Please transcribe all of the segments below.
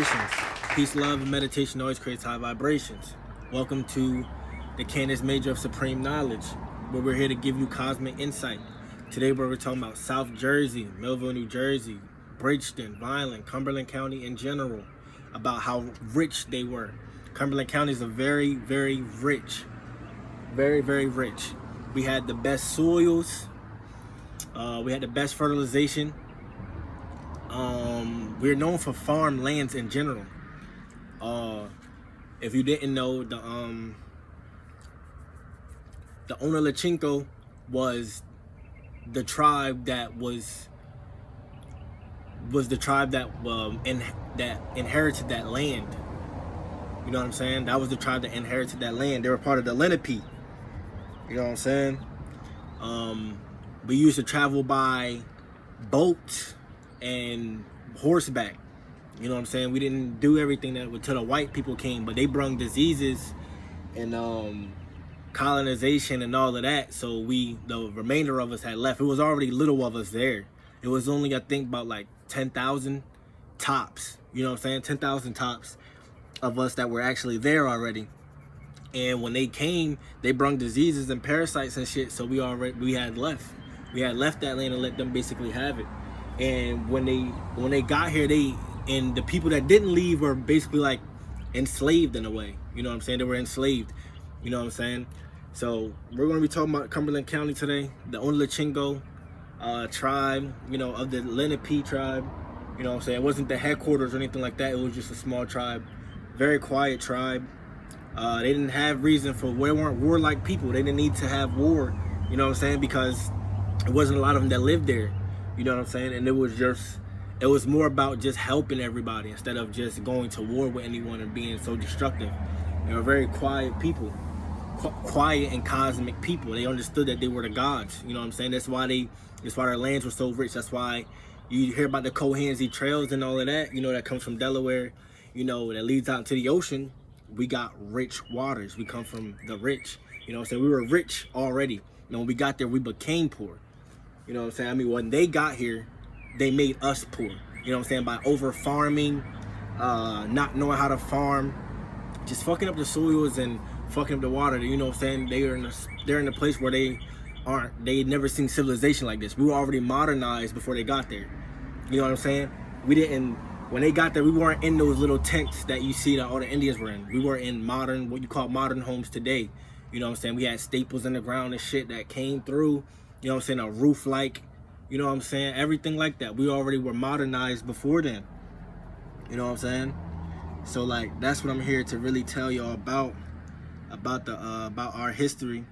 vibrations. Peace, love, and meditation always creates high vibrations. Welcome to the Candace Major of Supreme Knowledge, where we're here to give you cosmic insight. Today we're talking about South Jersey, Millville, New Jersey, Bridgeton, Vineland, Cumberland County in general, about how rich they were. Cumberland County is a very, very rich, very, very rich. We had the best soils. We had the best fertilization. We're known for farmlands in general. If you didn't know, the Onalachinko was the tribe that that inherited that land. You know what I'm saying? That was the tribe that inherited that land. They were part of the Lenape. You know what I'm saying? We used to travel by boat and horseback. You know what I'm saying? We didn't do everything that until the white people came, but they brought diseases and colonization and all of that. So the remainder of us had left. It was already little of us there. It was only, I think, about like 10,000 tops. You know what I'm saying? 10,000 tops of us that were actually there already. And when they came, they brought diseases and parasites and shit. So we had left. We had left that land and let them basically have it. And when they got here, and the people that didn't leave were basically like enslaved in a way. You know what I'm saying? They were enslaved. You know what I'm saying? So we're going to be talking about Cumberland County today, the Onalachinko tribe, you know, of the Lenape tribe. You know what I'm saying? It wasn't the headquarters or anything like that. It was just a small tribe, very quiet tribe. They didn't have reason for, they weren't warlike people. They didn't need to have war, you know what I'm saying? Because it wasn't a lot of them that lived there, you know what I'm saying? And it was more about just helping everybody instead of just going to war with anyone and being so destructive. They were very quiet people, quiet and cosmic people. They understood that they were the gods, you know what I'm saying? That's why their lands were so rich. That's why you hear about the Cohansey trails and all of that, you know, that comes from Delaware, you know, that leads out into the ocean. We got rich waters. We come from the rich, you know what I'm saying? We were rich already. You know, when we got there, we became poor. You know what I'm saying? I mean, when they got here, they made us poor. You know what I'm saying? By over farming, not knowing how to farm, just fucking up the soils and fucking up the water. You know what I'm saying? They're in a place where they'd never seen civilization like this. We were already modernized before they got there. You know what I'm saying? When they got there, we weren't in those little tents that you see that all the Indians were in. We were in what you call modern homes today. You know what I'm saying? We had staples in the ground and shit that came through. You know what I'm saying? A roof like, you know what I'm saying? Everything like that. We already were modernized before then. You know what I'm saying? So like, that's what I'm here to really tell y'all about our history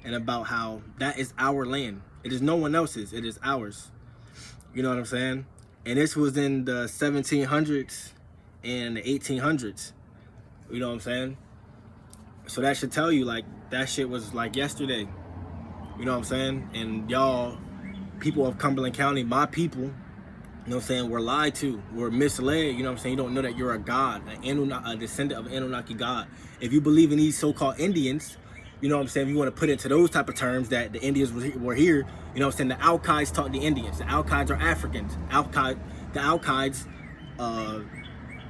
and about how that is our land. It is no one else's. It is ours. You know what I'm saying? And this was in the 1700s and the 1800s. You know what I'm saying? So that should tell you, like, that shit was like yesterday. You know what I'm saying? And y'all, people of Cumberland County, my people, you know what I'm saying, were lied to, were misled. You know what I'm saying? You don't know that you're a god, a descendant of an Anunnaki god. If you believe in these so-called Indians, you know what I'm saying, if you want to put it into those type of terms that the Indians were here, you know what I'm saying, the Alkites taught the Indians. The Alkites are Africans. The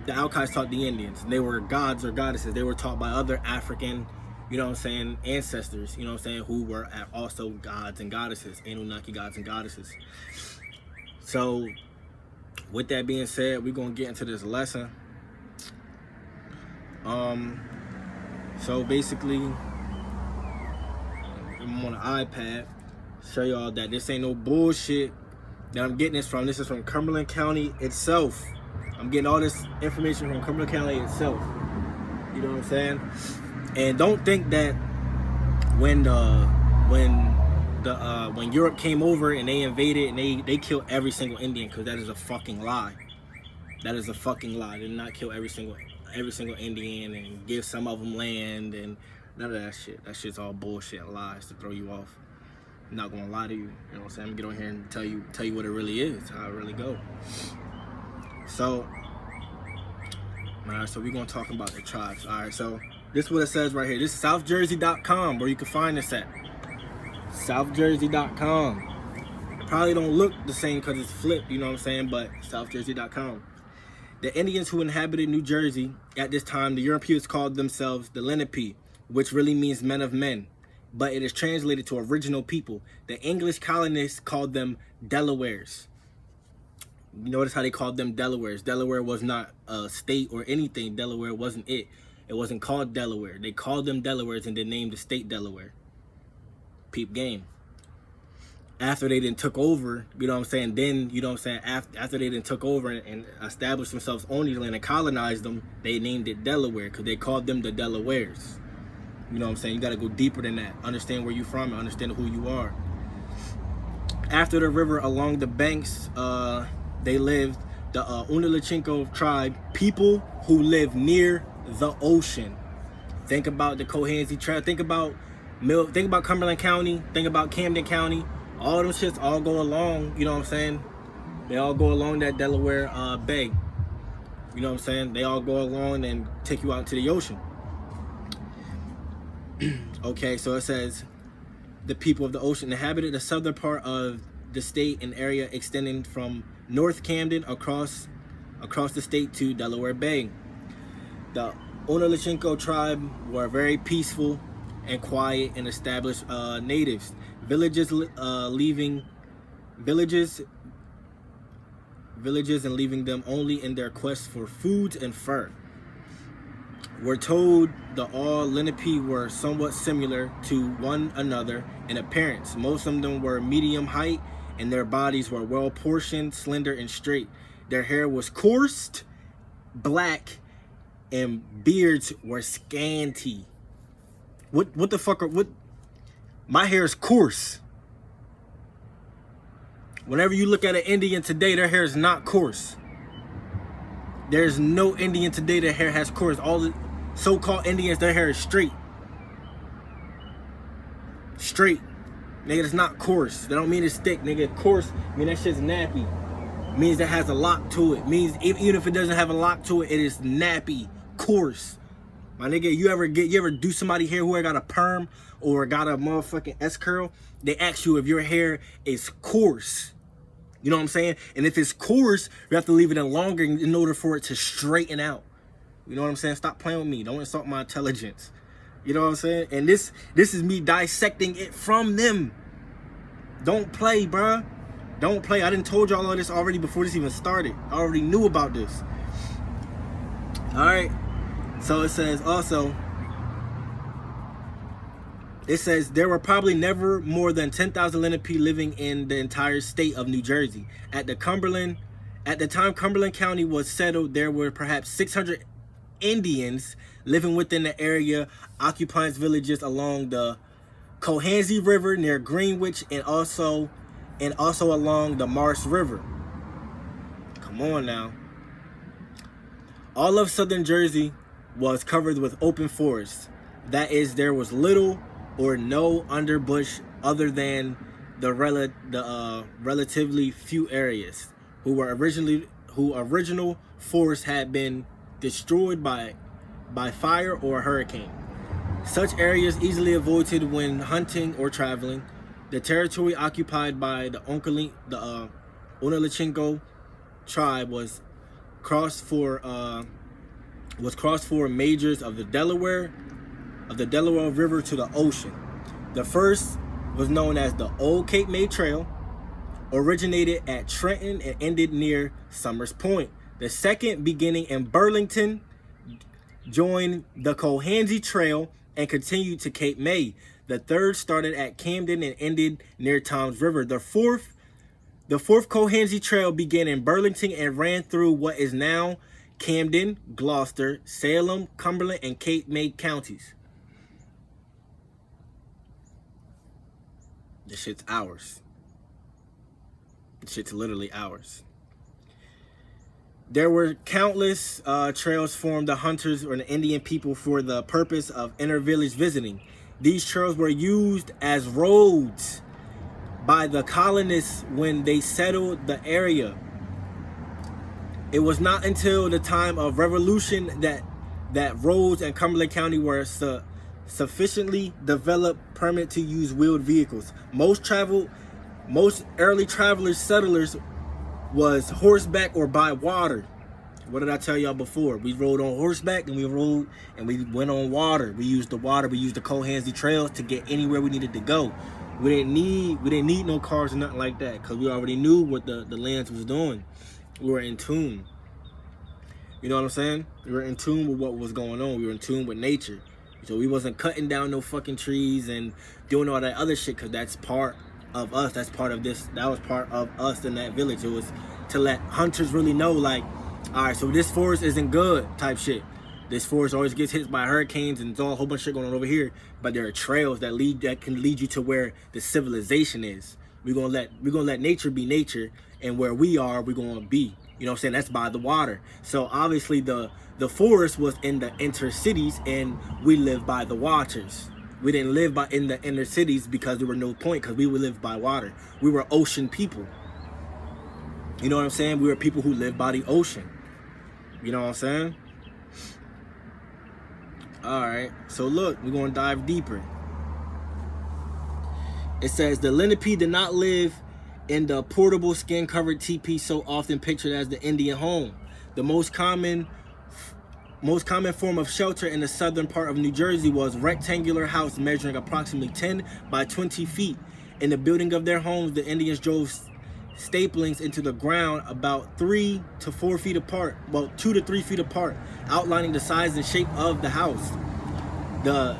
Alkites taught the Indians. They were gods or goddesses. They were taught by other African, you know what I'm saying, ancestors, you know what I'm saying, who were also gods and goddesses, Anunnaki gods and goddesses. So, with that being said, we're going to get into this lesson. So basically, I'm on an iPad, show y'all that this ain't no bullshit that I'm getting this from. This is from Cumberland County itself. I'm getting all this information from Cumberland County itself. You know what I'm saying? And don't think that when Europe came over and they invaded and they killed every single Indian, because that is a fucking lie. That is a fucking lie. They did not kill every single Indian and give some of them land and none of that shit. That shit's all bullshit and lies to throw you off. I'm not gonna lie to you. You know what I'm saying? I'm gonna get on here and tell you what it really is, how it really go. So, alright, so we're gonna talk about the tribes. Alright, so this is what it says right here. This is southjersey.com, where you can find this at. southjersey.com. It probably don't look the same because it's flipped, you know what I'm saying? But southjersey.com. The Indians who inhabited New Jersey at this time, the Europeans called themselves the Lenape, which really means men of men, but it is translated to original people. The English colonists called them Delawares. You notice how they called them Delawares. Delaware was not a state or anything. Delaware wasn't it. It wasn't called Delaware. They called them Delawares and then named the state Delaware. Peep game. After they then took over, you know what I'm saying, then, you know what I'm saying, after they then took over and established themselves on the land and colonized them, they named it Delaware because they called them the Delawares. You know what I'm saying? You got to go deeper than that. Understand where you're from and understand who you are. After the river, along the banks, they lived the Untold tribe, people who live near the ocean. Think about the Cohansey tribe. Think about Cumberland County. Think about Camden County. All them shits all go along, you know what I'm saying? They all go along that Delaware Bay. You know what I'm saying? They all go along and take you out into the ocean. Okay, so it says, the people of the ocean inhabited the southern part of the state, an area extending from North Camden across the state to Delaware Bay. The Untold tribe were very peaceful and quiet and established natives. Villages and leaving them only in their quest for foods and fur. We're told the all Lenape were somewhat similar to one another in appearance. Most of them were medium height and their bodies were well portioned, slender, and straight. Their hair was coarse, black, and beards were scanty. What the fuck what? My hair is coarse. Whenever you look at an Indian today, their hair is not coarse. There's no Indian today that hair has coarse. All the so-called Indians, their hair is straight. Straight. Nigga, it's not coarse. They don't mean it's thick, nigga. Coarse, I mean that shit's nappy. Means it has a lock to it. Means even if it doesn't have a lock to it, it is nappy, coarse. My nigga, you ever do somebody hair who got a perm or got a motherfucking S-curl? They ask you if your hair is coarse. You know what I'm saying? And if it's coarse, you have to leave it in longer in order for it to straighten out. You know what I'm saying? Stop playing with me. Don't insult my intelligence. You know what I'm saying? And this is me dissecting it from them. Don't play, bruh. Don't play. I done told y'all all this already before this even started. I already knew about this. All right. So it says also, there were probably never more than 10,000 Lenape living in the entire state of New Jersey. At the time Cumberland County was settled, there were perhaps 600 Indians living within the area, occupying villages along the Cohansey River near Greenwich and also along the Marsh River. Come on now. All of southern Jersey was covered with open forests. That is, there was little or no underbush other than the relatively few areas original forests had been destroyed by fire or hurricane. Such areas easily avoided when hunting or traveling. The territory occupied by the Untold tribe was crossed for majors of the Delaware River to the ocean. The first was known as the Old Cape May Trail, originated at Trenton and ended near Summers Point. The second, beginning in Burlington, joined the Cohansey Trail and continued to Cape May. The third started at Camden and ended near Toms River. The fourth Cohansey Trail began in Burlington and ran through what is now Camden, Gloucester, Salem, Cumberland, and Cape May counties. This shit's ours. This shit's literally ours. There were countless trails formed the hunters or the Indian people for the purpose of inter-village visiting. These trails were used as roads by the colonists when they settled the area. It was not until the time of Revolution that roads in Cumberland County were sufficiently developed permit to use wheeled vehicles. Most early settlers was horseback or by water. What did I tell y'all before? We rode on horseback and we went on water. We used the water. We used the Cohansey trails to get anywhere we needed to go. We didn't need no cars or nothing like that because we already knew what the lands was doing. We were in tune. You know what I'm saying? We were in tune with what was going on. We were in tune with nature. So we wasn't cutting down no fucking trees and doing all that other shit because that's part of us. That's part of this. That was part of us in that village. It was to let hunters really know, like, all right, so this forest isn't good type shit. This forest always gets hit by hurricanes and it's all a whole bunch of shit going on over here. But there are trails that can lead you to where the civilization is. We're gonna let nature be nature, and where we are, we're gonna be. You know what I'm saying? That's by the water. So obviously the forest was in the inner cities, and we lived by the waters. We didn't live in the inner cities because there were no point, because we would live by water. We were ocean people. You know what I'm saying? We were people who lived by the ocean. You know what I'm saying? Alright, so look, we're going to dive deeper. It says, the Lenape did not live in the portable skin-covered teepee so often pictured as the Indian home. The most common form of shelter in the southern part of New Jersey was rectangular house measuring approximately 10 by 20 feet. In the building of their homes, the Indians drove staplings into the ground about 3 to 4 feet apart, well, 2 to 3 feet apart, outlining the size and shape of the house. The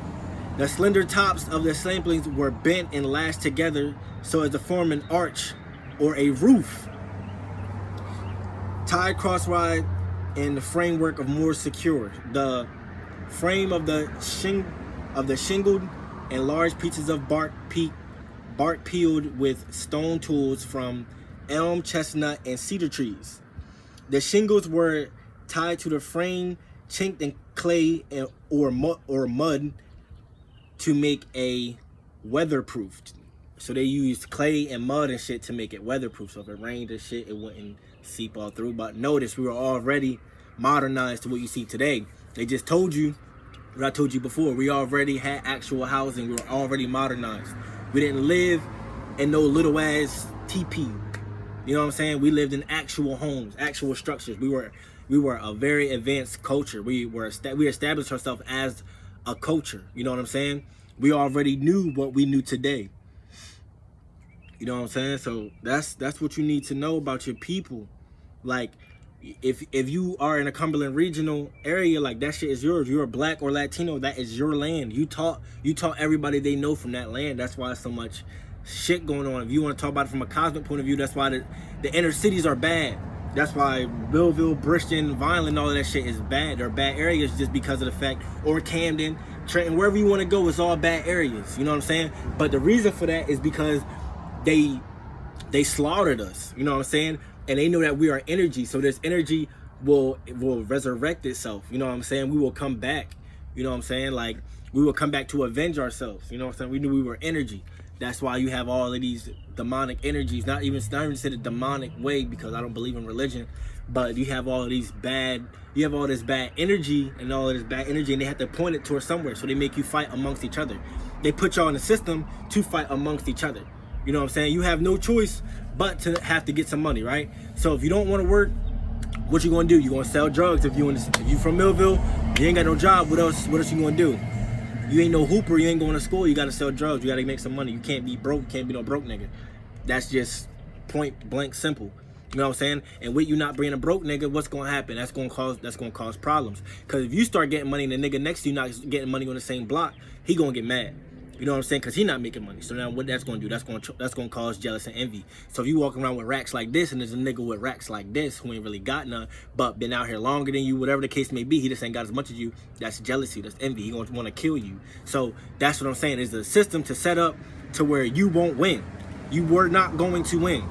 slender tops of the staplings were bent and lashed together so as to form an arch or a roof, tied crosswise in the framework of more secure. The frame of the shingled and large pieces of bark peeled with stone tools from elm, chestnut, and cedar trees. The shingles were tied to the frame, chinked in clay or mud to make a weatherproof. So they used clay and mud and shit to make it weatherproof. So if it rained and shit, it wouldn't seep all through. But notice we were already modernized to what you see today. They just told you what I told you before. We already had actual housing. We were already modernized. We didn't live in no little ass teepee. You know what I'm saying? We lived in actual homes, actual structures. We were a very advanced culture. We established ourselves as a culture. You know what I'm saying? We already knew what we knew today. You know what I'm saying? So that's what you need to know about your people. Like, if you are in a Cumberland regional area, like, that shit is yours. You're a black or Latino, that is your land. You taught everybody they know from that land. That's why so much shit going on. If you want to talk about it from a cosmic point of view, that's why the inner cities are bad. That's why Millville, Bridgeton, Vineland, all of that shit is bad. They're bad areas just because of the fact, or Camden, Trenton, wherever you want to go, it's all bad areas. You know what I'm saying? But the reason for that is because they slaughtered us. You know what I'm saying? And they know that we are energy. So this energy will resurrect itself. You know what I'm saying? We will come back. You know what I'm saying? Like, we will come back to avenge ourselves. You know what I'm saying? We knew we were energy. That's why you have all of these demonic energies. Not even said a demonic way, because I don't believe in religion. But you have all of these bad. You have all this bad energy and all of this bad energy, and they have to point it towards somewhere. So they make you fight amongst each other. They put y'all in the system to fight amongst each other. You know what I'm saying? You have no choice but to have to get some money, right? So if you don't want to work, what you gonna do? You gonna sell drugs. If you from Millville, you ain't got no job. What else you gonna do? You ain't no hooper. You ain't going to school. You gotta sell drugs. You gotta make some money. You can't be broke. Can't be no broke nigga. That's just point blank simple. You know what I'm saying? And with you not being a broke nigga, what's gonna happen? That's gonna cause problems. Cause if you start getting money and the nigga next to you not getting money on the same block, he gonna get mad. You know what I'm saying? Because he's not making money. So now what that's going to do, that's going to cause jealous and envy. So if you walk around with racks like this and there's a nigga with racks like this who ain't really got none, but been out here longer than you, whatever the case may be, he just ain't got as much as you, that's jealousy, that's envy. He going to want to kill you. So that's what I'm saying. It's a system to set up to where you won't win. You were not going to win.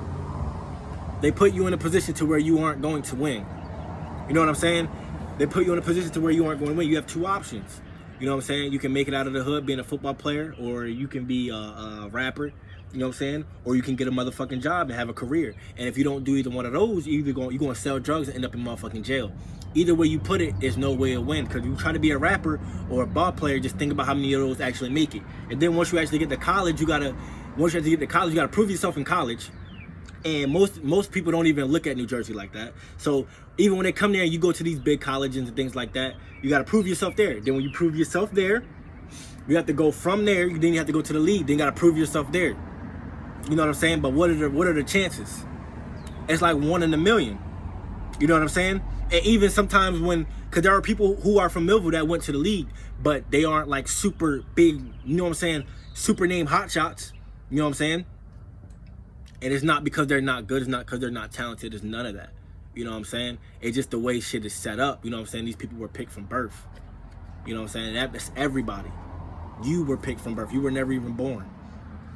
They put you in a position to where you aren't going to win. You know what I'm saying? They put you in a position to where you aren't going to win. You have two options. You know what I'm saying? You can make it out of the hood being a football player, or you can be a rapper, you know what I'm saying? Or you can get a motherfucking job and have a career. And if you don't do either one of those, you're going to sell drugs and end up in motherfucking jail. Either way you put it, there's no way to win. Because you try to be a rapper or a ball player, just think about how many of those actually make it. And then once you actually get to college, you gotta prove yourself in college. And most people don't even look at New Jersey like that. So even when they come there and you go to these big colleges and things like that, you got to prove yourself there. Then when you prove yourself there, you have to go from there. Then you have to go to the league. Then you got to prove yourself there. You know what I'm saying? But what are the chances? It's like 1 in a million. You know what I'm saying? And even sometimes because there are people who are from Millville that went to the league, but they aren't like super big, you know what I'm saying? Super name hotshots. You know what I'm saying? And it's not because they're not good. It's not because they're not talented. It's none of that. You know what I'm saying? It's just the way shit is set up. You know what I'm saying? These people were picked from birth. You know what I'm saying? That's everybody. You were picked from birth. You were never even born.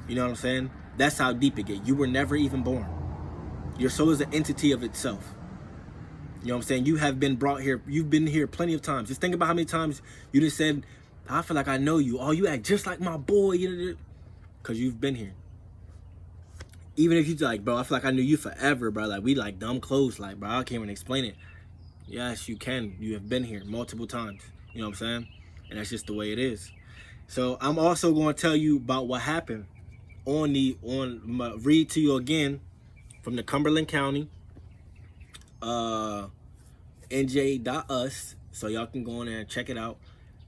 You know what I'm saying? That's how deep it gets. You were never even born. Your soul is an entity of itself. You know what I'm saying? You have been brought here. You've been here plenty of times. Just think about how many times you just said, I feel like I know you. Oh, you act just like my boy. Because you've been here. Even if you like, bro, I feel like I knew you forever, bro. Like, we like dumb close. Like, bro, I can't even explain it. Yes, you can. You have been here multiple times. You know what I'm saying? And that's just the way it is. So I'm also going to tell you about what happened read to you again from the Cumberland County, NJ.us. So y'all can go in there and check it out,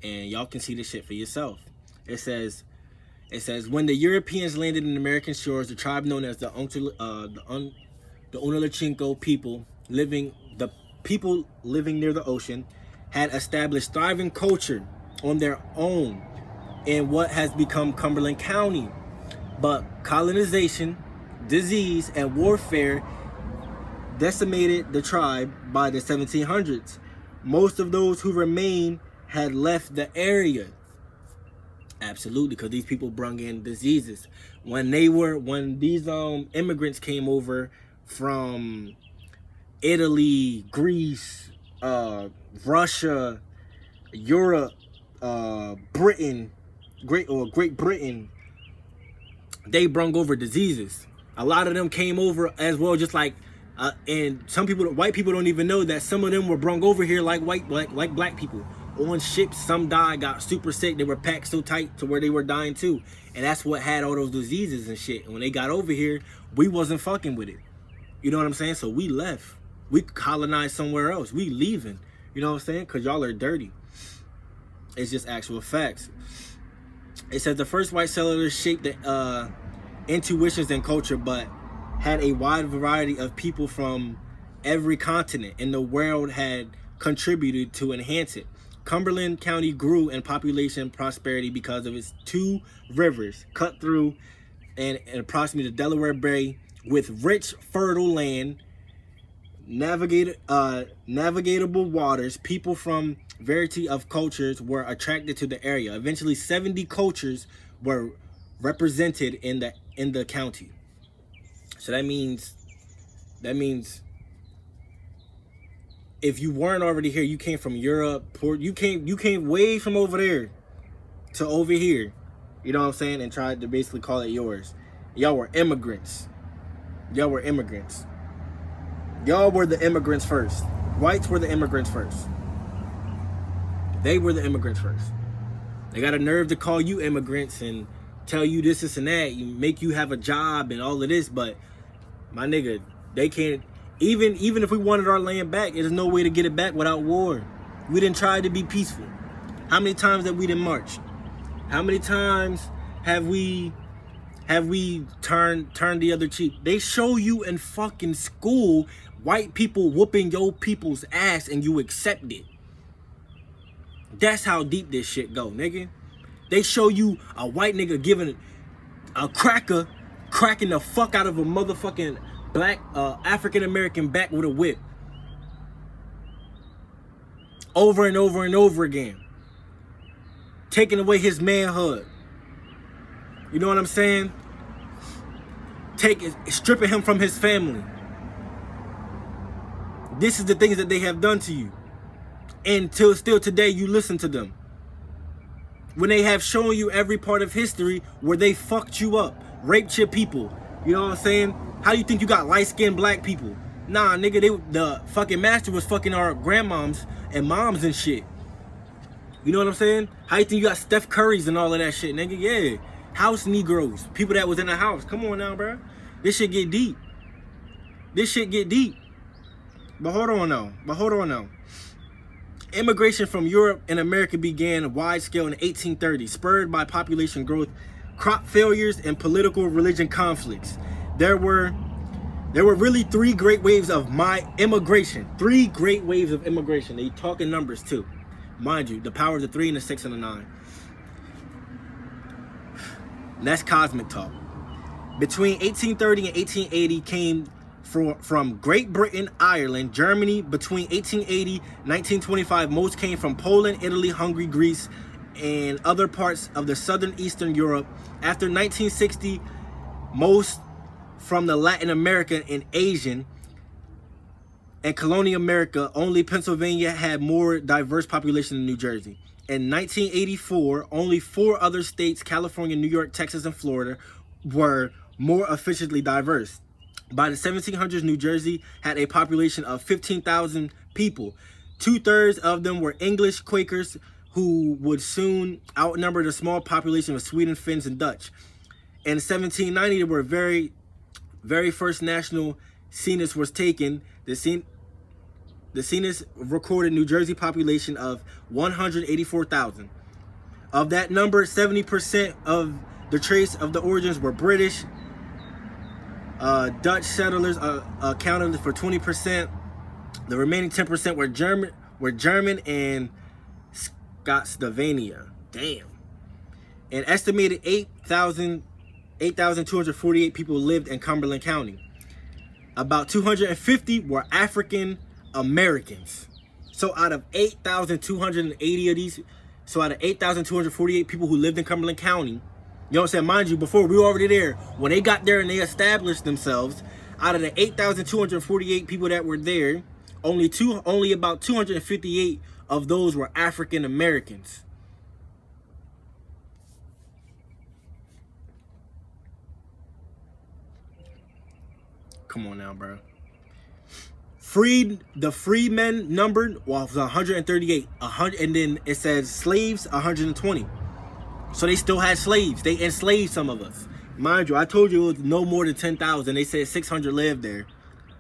and y'all can see this shit for yourself. It says, when the Europeans landed in American shores, the tribe known as the Unalachinko people living near the ocean had established thriving culture on their own in what has become Cumberland County. But colonization, disease, and warfare decimated the tribe by the 1700s. Most of those who remained had left the area. Absolutely, because these people brung in diseases. When these immigrants came over from Italy, Greece, Russia, Europe, Britain, Great Britain, they brung over diseases. A lot of them came over as well, just like, and some people, white people, don't even know that some of them were brung over here like black people. On ships, some died, got super sick. They were packed so tight to where they were dying too. And that's what had all those diseases and shit. And when they got over here, we wasn't fucking with it. You know what I'm saying? So we left. We colonized somewhere else. We leaving. You know what I'm saying? Because y'all are dirty. It's just actual facts. It says the first white settlers shaped the intuitions and culture, but had a wide variety of people from every continent in the world had contributed to enhance it. Cumberland County grew in population and prosperity because of its 2 rivers cut through and approximately the Delaware Bay, with rich, fertile land, navigatable waters. People from variety of cultures were attracted to the area. Eventually, 70 cultures were represented in the county. So that means if you weren't already here, you came from Europe, you came way from over there to over here, you know what I'm saying, and tried to basically call it yours. Y'all were immigrants. Y'all were immigrants. Y'all were the immigrants first. Whites were the immigrants first. They were the immigrants first. They got a nerve to call you immigrants and tell you this and that, make you have a job and all of this, but my nigga, they can't. Even if we wanted our land back, there's no way to get it back without war. We didn't try to be peaceful. How many times have we done marched? How many times have we turned the other cheek? They show you in fucking school white people whooping your people's ass and you accept it. That's how deep this shit go, nigga. They show you a white nigga giving a cracker cracking the fuck out of a motherfucking black African American back with a whip over and over and over again, taking away his manhood. You know what I'm saying? Stripping him from his family. This is the things that they have done to you, and still today you listen to them when they have shown you every part of history where they fucked you up, raped your people. You know what I'm saying? How do you think you got light-skinned black people? Nah, nigga, the fucking master was fucking our grandmoms and moms and shit. You know what I'm saying? How you think you got Steph Currys and all of that shit, nigga? Yeah. House Negroes. People that was in the house. Come on now, bro. This shit get deep. This shit get deep. But hold on though. Immigration from Europe and America began wide scale in the 1830s, spurred by population growth, crop failures, and political religion conflicts. There were really three great waves of immigration. Three great waves of immigration. They talk in numbers too. Mind you, the power of the 3 and the 6 and the 9. And that's cosmic talk. Between 1830 and 1880 came from Great Britain, Ireland, Germany. Between 1880 and 1925, most came from Poland, Italy, Hungary, Greece, and other parts of the southern Eastern Europe. After 1960, most from the Latin American and Asian and colonial America. Only Pennsylvania had more diverse population than New Jersey. In 1984, only 4 other states, California, New York, Texas, and Florida, were more officially diverse. By the 1700s, New Jersey had a population of 15,000 people. 2/3 of them were English Quakers, who would soon outnumber the small population of Sweden, Finns, and Dutch. In 1790, there were very first national census was taken. The census recorded New Jersey population of 184,000. Of that number, 70% of the trace of the origins were British. Dutch settlers accounted for 20%. The remaining 10% were German and Scotsylvania. Damn. An estimated 8,248 people lived in Cumberland County. About 250 were African Americans. So out of 8,248 people who lived in Cumberland County, you know what I'm saying? Mind you, before we were already there, when they got there and they established themselves, out of the 8,248 people that were there, only about 258 of those were African Americans. Come on now, bro. The freedmen numbered was 138, and then it says slaves 120. So they still had slaves. They enslaved some of us. Mind you, I told you it was no more than 10,000. They said 600 lived there,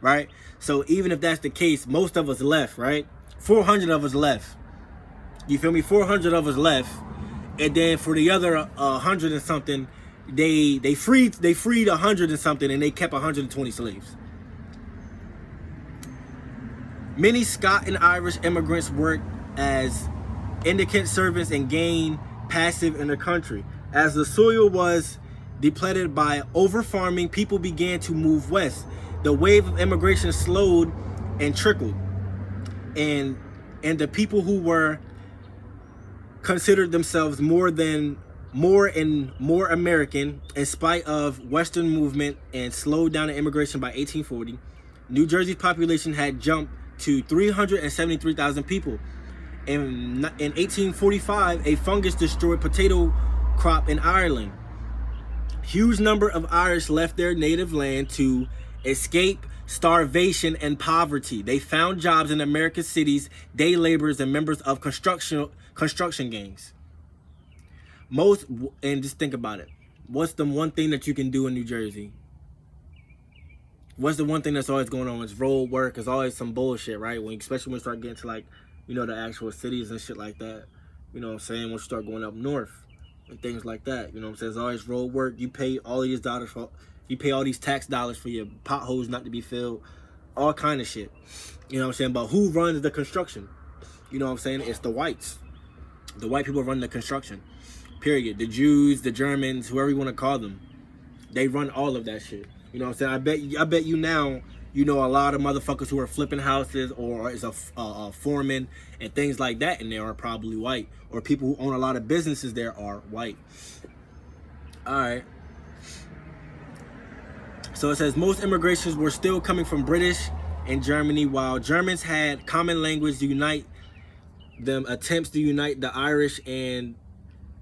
right? So even if that's the case, most of us left, right? 400 of us left. You feel me? 400 of us left, and then for the other 100 and something, they freed 100 and something, and they kept 120 slaves. Many Scot and Irish immigrants worked as indigent servants and gained passive in the country. As the soil was depleted by over-farming, people began to move west. The wave of immigration slowed and trickled, and the people who were considered themselves more and more American in spite of Western movement and slowed down the immigration. By 1840, New Jersey's population had jumped to 373,000 people. In 1845, a fungus destroyed potato crop in Ireland. Huge number of Irish left their native land to escape starvation and poverty. They found jobs in American cities, day laborers, and members of construction gangs. And just think about it. What's the one thing that you can do in New Jersey? What's the one thing that's always going on? It's road work. It's always some bullshit, right? Especially when you start getting to, like, you know, the actual cities and shit like that. You know what I'm saying? Once you start going up north and things like that. You know what I'm saying? It's always road work. You pay all these dollars you pay all these tax dollars for your potholes not to be filled. All kind of shit. You know what I'm saying? But who runs the construction? You know what I'm saying? It's the whites. The white people run the construction. Period. The Jews, the Germans, whoever you want to call them. They run all of that shit. You know what I'm saying? I bet you now, you know, a lot of motherfuckers who are flipping houses or is a foreman and things like that, and they are probably white. Or people who own a lot of businesses there are white. All right. So it says most immigrations were still coming from British and Germany, while Germans had common language to unite them. Attempts to unite the Irish and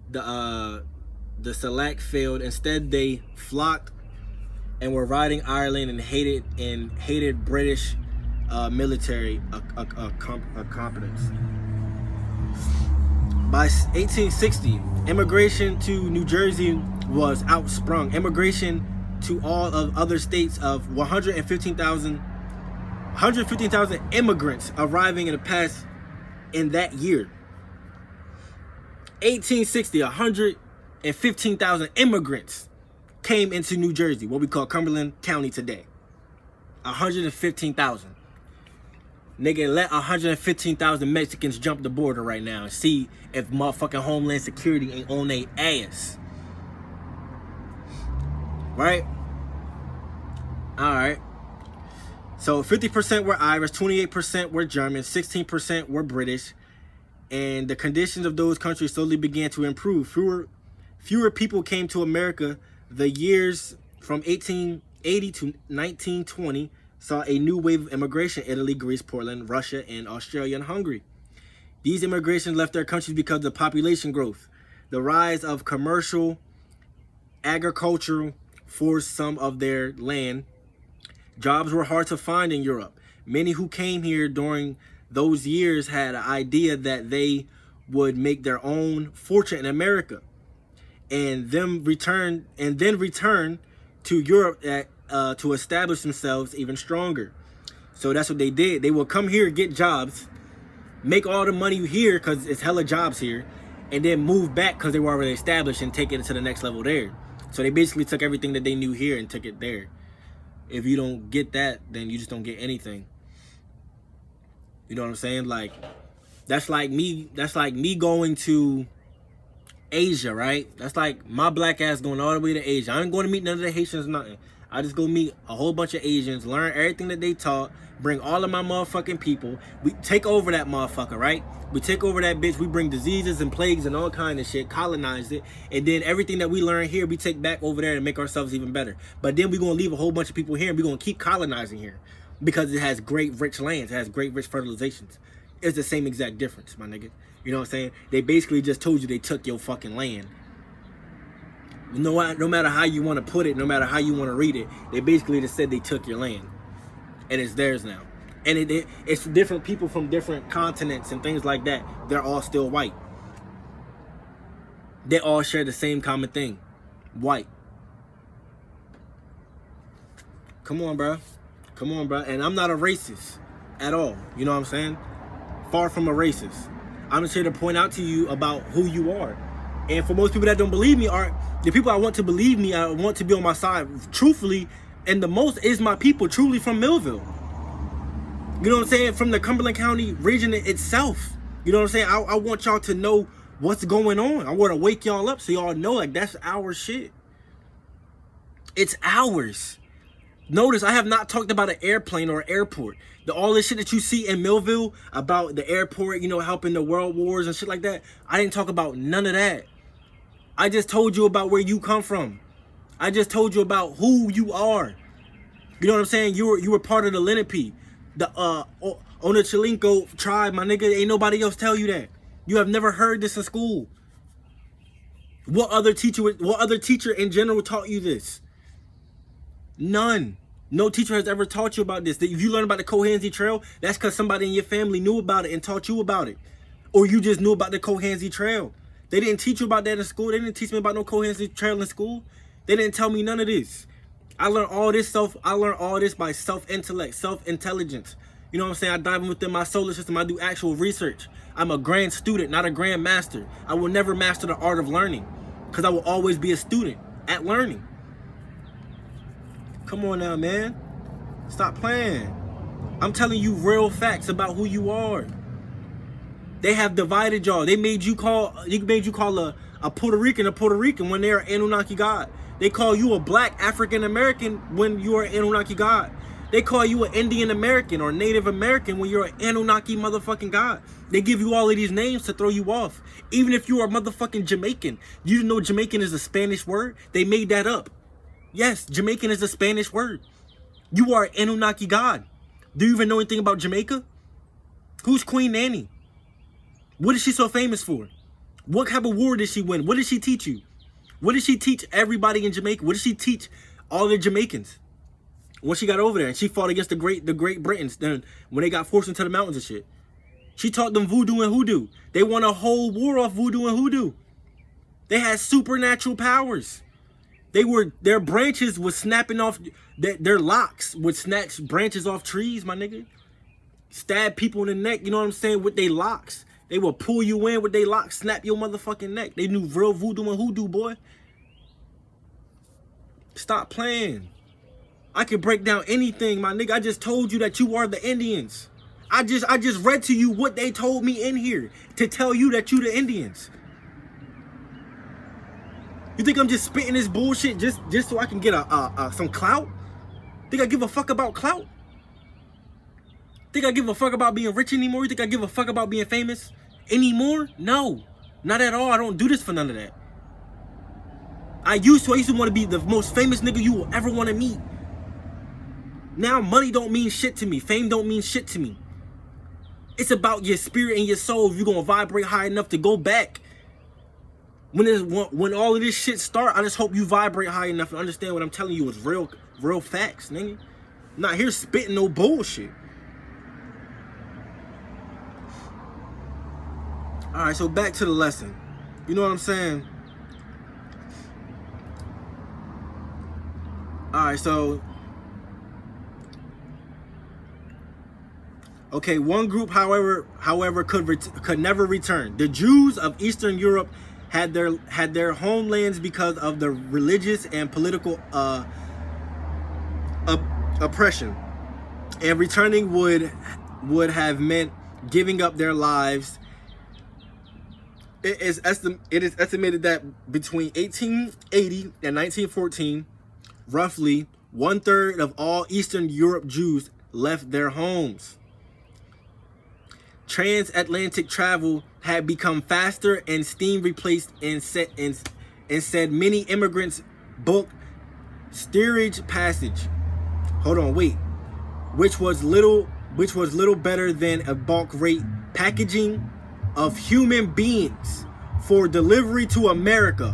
the Select failed. Instead, they flocked and were riding Ireland and hated British military competence. By 1860, immigration to New Jersey was outsprung. Immigration to all of other states of 115,000 immigrants arriving in the past in that year. 1860, 115,000 immigrants came into New Jersey, what we call Cumberland County today. 115,000. Nigga, let 115,000 Mexicans jump the border right now and see if motherfucking Homeland Security ain't on their ass. Right? Alright. So 50% were Irish, 28% were German, 16% were British, and the conditions of those countries slowly began to improve. Fewer people came to America. The years from 1880 to 1920 saw a new wave of immigration: Italy, Greece, Portland, Russia, and Australia and Hungary. These immigrations left their countries because of population growth. The rise of commercial agriculture forced some of their land. Jobs were hard to find in Europe. Many who came here during those years had an idea that they would make their own fortune in America, and then return to Europe to establish themselves even stronger. So that's what they did. They would come here, get jobs, make all the money here because it's hella jobs here, and then move back because they were already established and take it to the next level there. So they basically took everything that they knew here and took it there. If you don't get that, then you just don't get anything. You know what I'm saying? Like, that's like me going to Asia, right? That's like my black ass going all the way to Asia. I ain't going to meet none of the Haitians, nothing. I just go meet a whole bunch of Asians, learn everything that they taught, bring all of my motherfucking people. We take over that motherfucker, right? We take over that bitch. We bring diseases and plagues and all kind of shit, colonize it, and then everything that we learn here, we take back over there to make ourselves even better. But then we're going to leave a whole bunch of people here, and we're going to keep colonizing here because it has great rich lands, it has great rich fertilizations. It's the same exact difference, my nigga. You know what I'm saying? They basically just told you they took your fucking land. No matter how you want to put it, no matter how you want to read it, they basically just said they took your land. And it's theirs now. And it's different people from different continents and things like that. They're all still white. They all share the same common thing. White. Come on, bro. Come on, bro. And I'm not a racist at all. You know what I'm saying? Far from a racist. I'm just here to point out to you about who you are. And for most people that don't believe me, are the people I want to believe me, I want to be on my side, truthfully, and the most is my people, truly from Millville. You know what I'm saying? From the Cumberland County region itself. You know what I'm saying? I want y'all to know what's going on. I want to wake y'all up so y'all know, like, that's our shit. It's ours. Notice I have not talked about an airplane or an airport. All this shit that you see in Millville about the airport, you know, helping the world wars and shit like that, I didn't talk about none of that. I just told you about where you come from. I just told you about who you are. You know what I'm saying? You were part of the Lenape, the Onochilinco tribe, my nigga. Ain't nobody else tell you that. You have never heard this in school. What other teacher in general taught you this? None. No teacher has ever taught you about this. If you learn about the Cohansey Trail, that's because somebody in your family knew about it and taught you about it. Or you just knew about the Cohansey Trail. They didn't teach you about that in school. They didn't teach me about no Cohansey Trail in school. They didn't tell me none of this. I learned all this by self-intellect, self-intelligence. You know what I'm saying? I dive within my solar system. I do actual research. I'm a grand student, not a grand master. I will never master the art of learning because I will always be a student at learning. Come on now, man. Stop playing. I'm telling you real facts about who you are. They have divided y'all. They made you call a Puerto Rican when they're an Anunnaki god. They call you a black African American when you are an Anunnaki god. They call you an Indian American or Native American when you're an Anunnaki motherfucking god. They give you all of these names to throw you off. Even if you are motherfucking Jamaican. You know Jamaican is a Spanish word? They made that up. Yes, Jamaican is a Spanish word. You are an Anunnaki god. Do you even know anything about Jamaica? Who's Queen Nanny? What is she so famous for? What type of war did she win? What did she teach you? What did she teach everybody in Jamaica? What did she teach all the Jamaicans when she got over there and she fought against the Great Britons then when they got forced into the mountains and shit? She taught them voodoo and hoodoo. They won a whole war off voodoo and hoodoo. They had supernatural powers. their branches was snapping off, their locks would snatch branches off trees, my nigga. Stab people in the neck, you know what I'm saying, with their locks. They will pull you in with their locks, snap your motherfucking neck. They knew real voodoo and hoodoo, boy. Stop playing. I can break down anything, my nigga. I just told you that you are the Indians. I just read to you what they told me in here to tell you that you the Indians. You think I'm just spitting this bullshit just so I can get some clout? Think I give a fuck about clout? Think I give a fuck about being rich anymore? You think I give a fuck about being famous anymore? No, not at all. I don't do this for none of that. I used to want to be the most famous nigga you will ever want to meet. Now money don't mean shit to me. Fame don't mean shit to me. It's about your spirit and your soul. If you're gonna vibrate high enough to go back. When all of this shit start, I just hope you vibrate high enough and understand what I'm telling you is real facts, nigga. I'm not here spitting no bullshit. Alright, so back to the lesson. You know what I'm saying? Alright, so okay, one group, however, could never return. The Jews of Eastern Europe had their homelands because of the religious and political oppression, and returning would have meant giving up their lives. It is estimated that between 1880 and 1914, roughly 1/3 of all Eastern Europe Jews left their homes. Transatlantic travel had become faster and steam replaced, and said many immigrants booked steerage passage. Hold on, wait. Which was little better than a bulk rate packaging of human beings for delivery to America.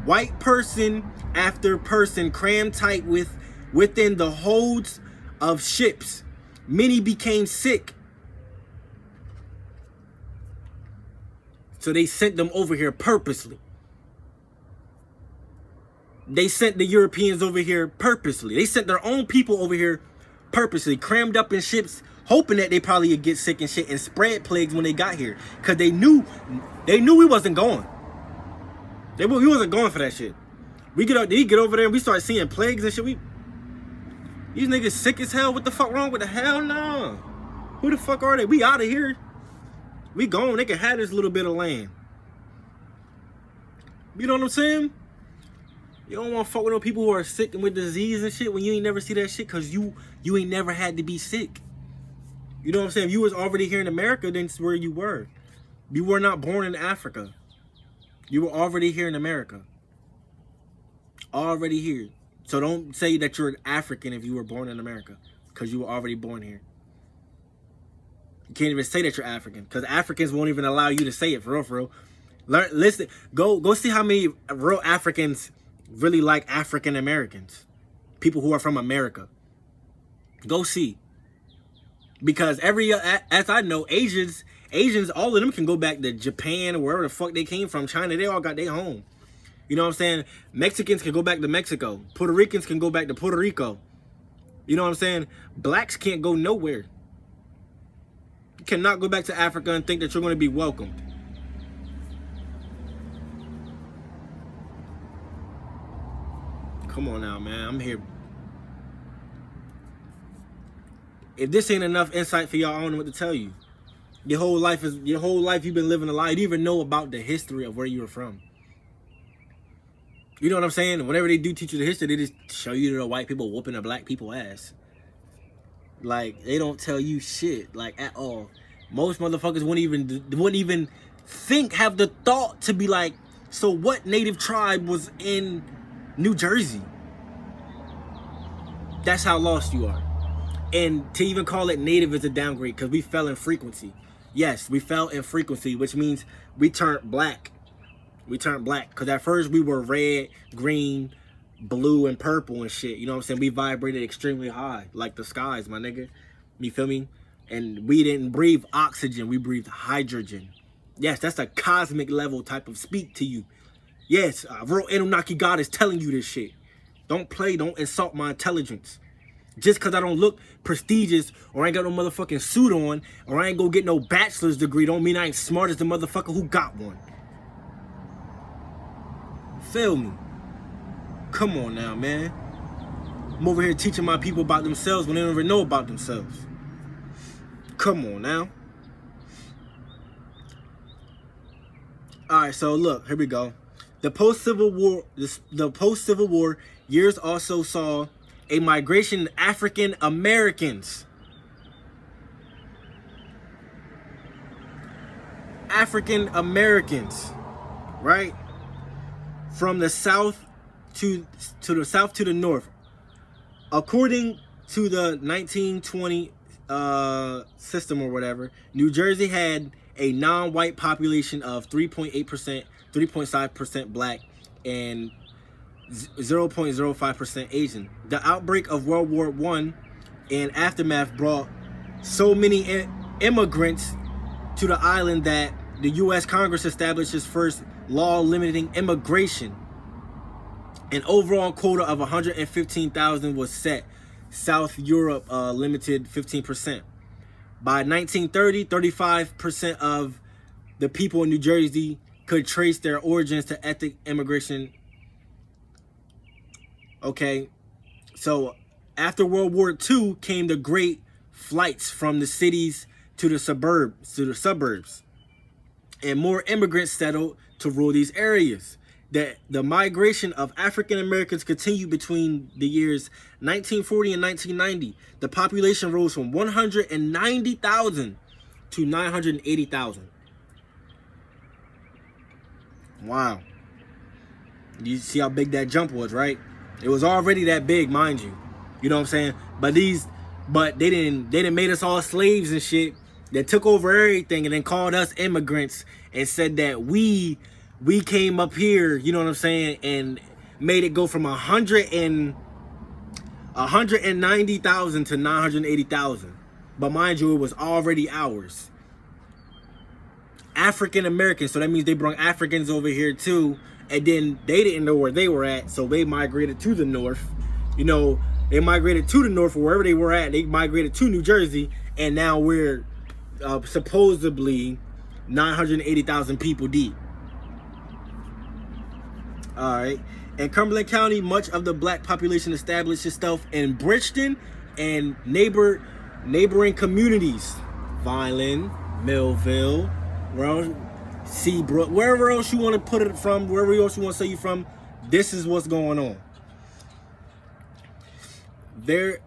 White person after person crammed tight within the holds of ships. Many became sick. So they sent them over here purposely. They sent the Europeans over here purposely. They sent their own people over here purposely, crammed up in ships, hoping that they probably would get sick and shit and spread plagues when they got here. Because they knew we wasn't going. We wasn't going for that shit. They get over there and we start seeing plagues and shit. These niggas sick as hell. What the fuck wrong with the hell? No. Who the fuck are they? We out of here. We gone. They can have this little bit of land. You know what I'm saying? You don't want to fuck with no people who are sick and with disease and shit when you ain't never see that shit, because you ain't never had to be sick. You know what I'm saying? If you was already here in America, then it's where you were. You were not born in Africa. You were already here in America. Already here. So don't say that you're an African if you were born in America, because you were already born here. You can't even say that you're African, because Africans won't even allow you to say it, for real, for real. Listen, go see how many real Africans really like African Americans. People who are from America. Go see. Because as I know, Asians, all of them can go back to Japan or wherever the fuck they came from. China, they all got their home. You know what I'm saying? Mexicans can go back to Mexico. Puerto Ricans can go back to Puerto Rico. You know what I'm saying? Blacks can't go nowhere. You cannot go back to Africa and think that you're going to be welcomed. Come on now, man. I'm here. If this ain't enough insight for y'all, I don't know what to tell you. Your whole life you've been living a lie. You didn't even know about the history of where you were from. You know what I'm saying? Whenever they do teach you the history, they just show you the white people whooping the black people ass. Like, they don't tell you shit, like, at all. Most motherfuckers wouldn't even have the thought to be like, so what native tribe was in New Jersey? That's how lost you are. And to even call it native is a downgrade, because we fell in frequency. Yes, we fell in frequency, which means we turned black. We turned black, because at first we were red, green, blue, and purple and shit. You know what I'm saying? We vibrated extremely high, like the skies, my nigga. You feel me? And we didn't breathe oxygen, we breathed hydrogen. Yes, that's a cosmic level type of speak to you. Yes, a real Anunnaki God is telling you this shit. Don't play. Don't insult my intelligence. Just because I don't look prestigious or I ain't got no motherfucking suit on or I ain't gonna get no bachelor's degree don't mean I ain't smart as the motherfucker who got one. Feel me? Come on now, man. I'm over here teaching my people about themselves when they don't even know about themselves. Come on now. Alright, so look, here we go. The post-Civil War years also saw a migration of African Americans. African Americans, right? From the south to the north. According to the 1920 system or whatever, New Jersey had a non-white population of 3.8%, 3.5% black, and 0.05% Asian. The outbreak of World War I and aftermath brought so many immigrants to the island that the U.S. Congress established its first law limiting immigration. An overall quota of 115,000 was set. South Europe limited 15%. By 1930, 35% of the people in New Jersey could trace their origins to ethnic immigration. Okay, so after World War II came the great flights from the cities to the suburbs, and more immigrants settled to rule these areas. The migration of African Americans continued between the years 1940 and 1990. The population rose from 190,000 to 980,000. Wow. You see how big that jump was, right? It was already that big, mind you. You know what I'm saying? But they didn't made us all slaves and shit. They took over everything and then called us immigrants and said that we came up here, you know what I'm saying, and made it go from 190,000 to 980,000. But mind you, it was already ours. African Americans, so that means they brought Africans over here too, and then they didn't know where they were at, so they migrated to the north. You know, they migrated to the north, or wherever they were at. They migrated to New Jersey, and now we're supposedly 980,000 people deep. All right. In Cumberland County, much of the black population established itself in Bridgeton and neighboring communities. Vineland, Millville, Seabrook, wherever else you want to put it from, wherever else you want to say you from, this is what's going on. There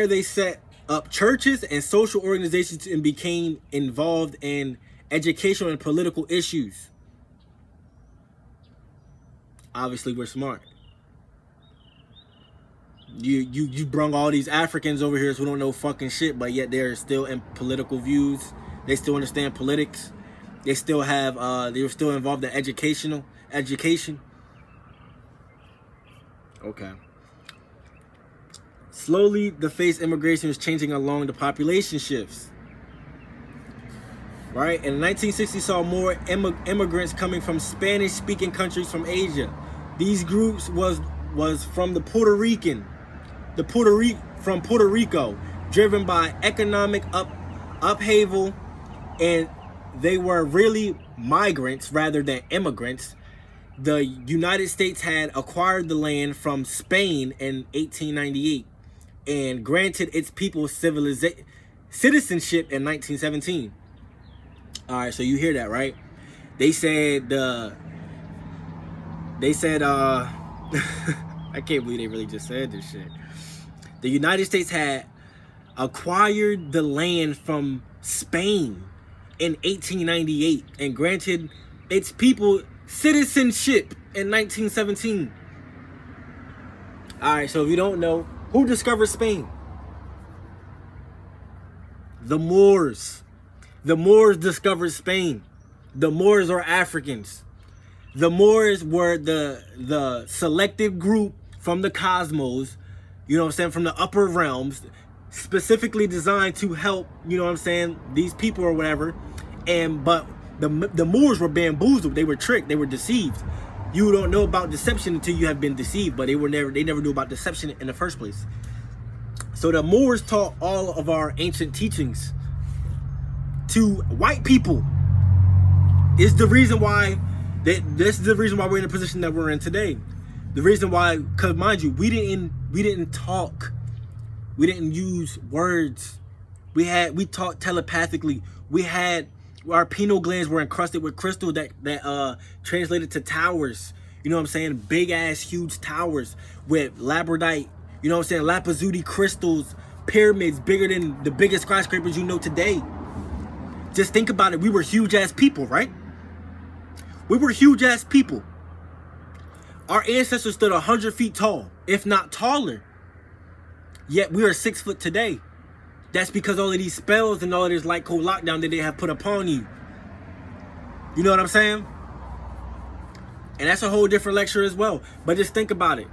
they set up churches and social organizations and became involved in educational and political issues. Obviously, we're smart. You brung all these Africans over here who don't know fucking shit, but yet they're still in political views. They still understand politics. They still have they were still involved in education. Okay. Slowly, the face immigration was changing along the population shifts. Right? In 1960, saw more immigrants coming from Spanish-speaking countries from Asia. These groups was from the Puerto Rico, driven by economic upheaval, and they were really migrants rather than immigrants. The United States had acquired the land from Spain in 1898 and granted its people citizenship in 1917. All right, so you hear that, right? They said I can't believe they really just said this shit. The United States had acquired the land from Spain in 1898 and granted its people citizenship in 1917. All right, so if you don't know, who discovered Spain? The Moors. The Moors discovered Spain. The Moors are Africans. The Moors were the selected group from the cosmos, you know what I'm saying, from the upper realms, specifically designed to help, you know what I'm saying, these people or whatever. But the Moors were bamboozled. They were tricked. They were deceived. You don't know about deception until you have been deceived, but they never knew about deception in the first place. So the Moors taught all of our ancient teachings to white people. Is the reason why this is the reason why we're in the position that we're in today. The reason why, because mind you, we didn't talk, we didn't use words. We talked telepathically. We had our pineal glands were encrusted with crystal that translated to towers. You know what I'm saying? Big ass, huge towers with labradorite. You know what I'm saying? Lapizudi crystals, pyramids bigger than the biggest skyscrapers you know today. Just think about it. We were huge ass people, right? We were huge ass people. Our ancestors stood 100 feet tall, if not taller. Yet we are 6 foot today. That's because all of these spells and all of this light code lockdown that they have put upon you. You know what I'm saying? And that's a whole different lecture as well. But just think about it.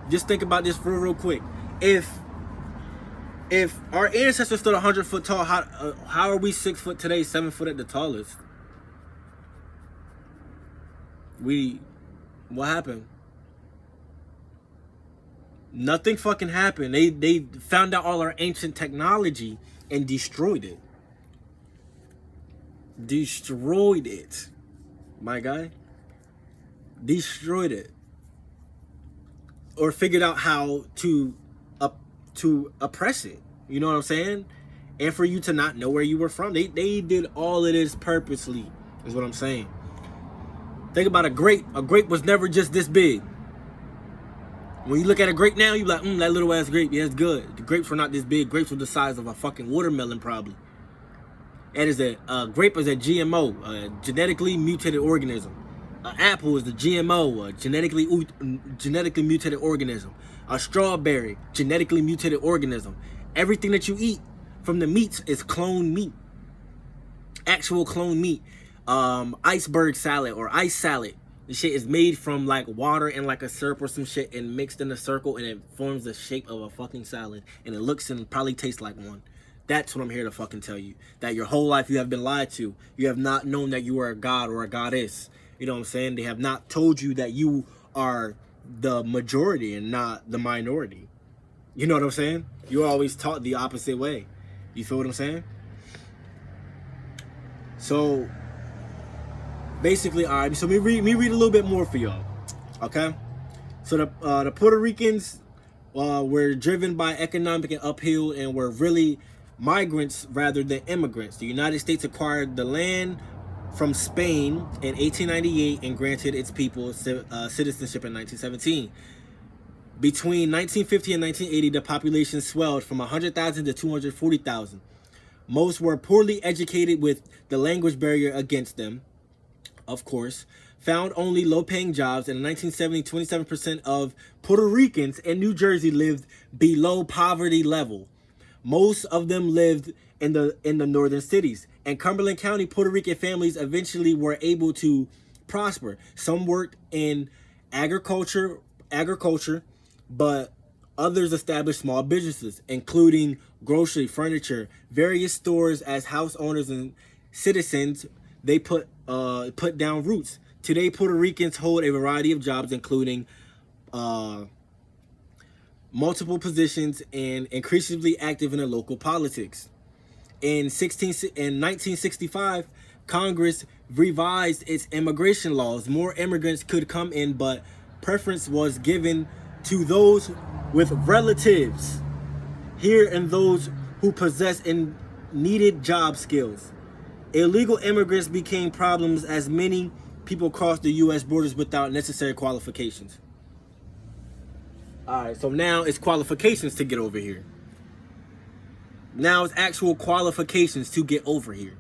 Just think about this for real quick. If our ancestors stood 100 foot tall, how are we 6 foot today, 7 foot at the tallest? What happened? Nothing fucking happened. They found out all our ancient technology and destroyed it. Destroyed it. My guy. Destroyed it. Or figured out how to oppress it. You know what I'm saying? And for you to not know where you were from. They did all of this purposely, is what I'm saying. Think about a grape. A grape was never just this big. When you look at a grape now, you're like, that little ass grape, yeah, it's good. The grapes were not this big. Grapes were the size of a fucking watermelon, probably. That is a grape is a GMO, a genetically mutated organism. An apple is the GMO, a genetically mutated organism. A strawberry, genetically mutated organism. Everything that you eat from the meats is cloned meat. Actual cloned meat. Iceberg salad or ice salad. The shit is made from like water and like a syrup or some shit and mixed in a circle and it forms the shape of a fucking salad and it looks and probably tastes like one. That's what I'm here to fucking tell you. That your whole life you have been lied to. You have not known that you are a god or a goddess. You know what I'm saying? They have not told you that you are the majority and not the minority. You know what I'm saying? You're always taught the opposite way. You feel what I'm saying? So basically, all right, so me read a little bit more for y'all, okay? So the Puerto Ricans were driven by economic upheaval and were really migrants rather than immigrants. The United States acquired the land from Spain in 1898 and granted its people citizenship in 1917. Between 1950 and 1980, the population swelled from 100,000 to 240,000. Most were poorly educated with the language barrier against them. Of course, found only low-paying jobs. And in 1970, 27% of Puerto Ricans in New Jersey lived below poverty level. Most of them lived in the northern cities. In Cumberland County, Puerto Rican families eventually were able to prosper. Some worked in agriculture, but others established small businesses, including grocery, furniture, various stores. As house owners and citizens, they put down roots. Today, Puerto Ricans hold a variety of jobs, including multiple positions and increasingly active in the local politics. In 1965, Congress revised its immigration laws. More immigrants could come in, but preference was given to those with relatives here and those who possess and needed job skills. Illegal immigrants became problems as many people crossed the U.S. borders without necessary qualifications. All right, so now it's qualifications to get over here. Now it's actual qualifications to get over here.